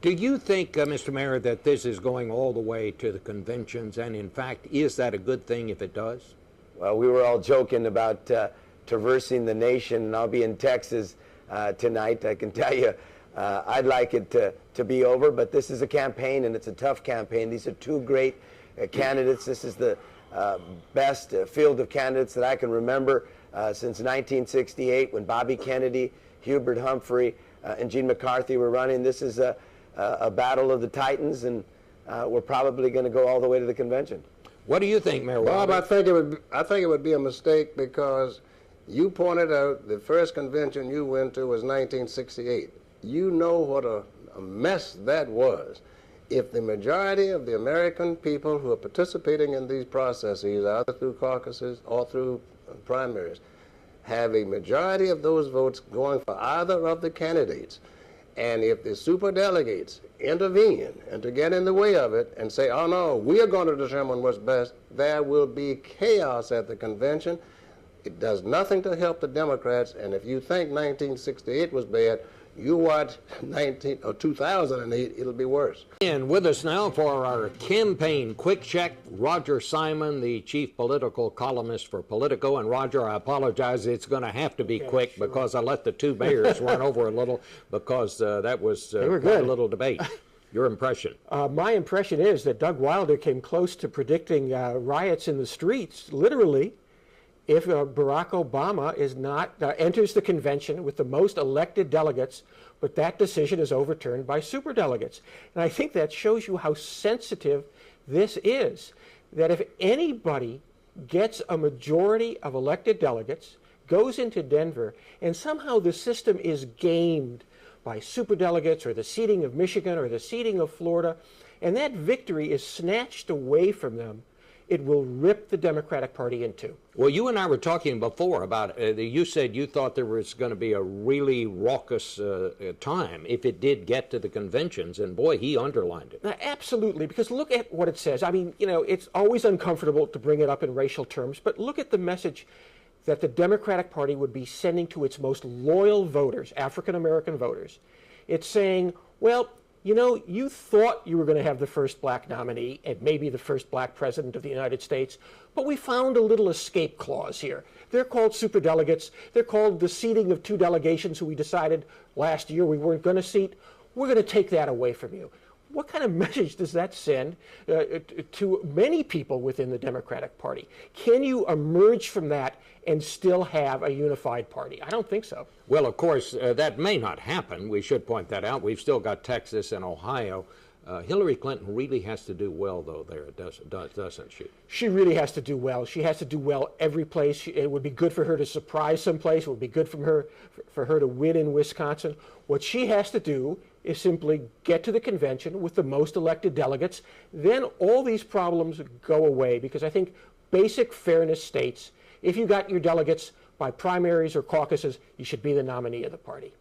Do you think, Mr. Mayor, that this is going all the way to the conventions, and in fact, is that a good thing if it does? Well, we were all joking about traversing the nation, and I'll be in Texas tonight. I can tell you, I'd like it to be over, but this is a campaign, and it's a tough campaign. These are two great candidates. This is the best field of candidates that I can remember since 1968, when Bobby Kennedy, Hubert Humphrey, and Gene McCarthy were running. This is a battle of the Titans, and we're probably going to go all the way to the convention. What do you think, Mayor Bob? Wilder? I think it would be a mistake, because you pointed out the first convention you went to was 1968. You know what a mess that was. If the majority of the American people who are participating in these processes, either through caucuses or through primaries, have a majority of those votes going for either of the candidates, and if the superdelegates intervene and to get in the way of it and say, oh no, we are going to determine what's best, there will be chaos at the convention. It does nothing to help the Democrats, and if you think 1968 was bad, you watch 2008, it'll be worse. And with us now for our campaign quick check, Roger Simon, the chief political columnist for Politico. And Roger, I apologize, it's going to have to be quick, sure, because I let the two mayors run over a little, because that was quite a little debate. Your impression? My impression is that Doug Wilder came close to predicting riots in the streets, literally, if Barack Obama is not enters the convention with the most elected delegates, but that decision is overturned by superdelegates. And I think that shows you how sensitive this is, that if anybody gets a majority of elected delegates, goes into Denver, and somehow the system is gamed by superdelegates or the seating of Michigan or the seating of Florida, and that victory is snatched away from them, it will rip the Democratic Party in two. Well, you and I were talking before about, you said you thought there was going to be a really raucous time if it did get to the conventions, and boy, he underlined it. Now, absolutely, because look at what it says. I mean, you know, it's always uncomfortable to bring it up in racial terms, but look at the message that the Democratic Party would be sending to its most loyal voters, African-American voters. It's saying, well, you know, you thought you were going to have the first black nominee and maybe the first black president of the United States, but we found a little escape clause here. They're called superdelegates. They're called the seating of two delegations who we decided last year we weren't going to seat. We're going to take that away from you. What kind of message does that send to many people within the Democratic Party? Can you emerge from that and still have a unified party? I don't think so. Well, of course, that may not happen. We should point that out. We've still got Texas and Ohio. Hillary Clinton really has to do well, though, there, doesn't she? She really has to do well. She has to do well every place. It would be good for her to surprise someplace. It would be good for her to win in Wisconsin. What she has to do is simply get to the convention with the most elected delegates. Then all these problems go away, because I think basic fairness states if you got your delegates by primaries or caucuses, you should be the nominee of the party.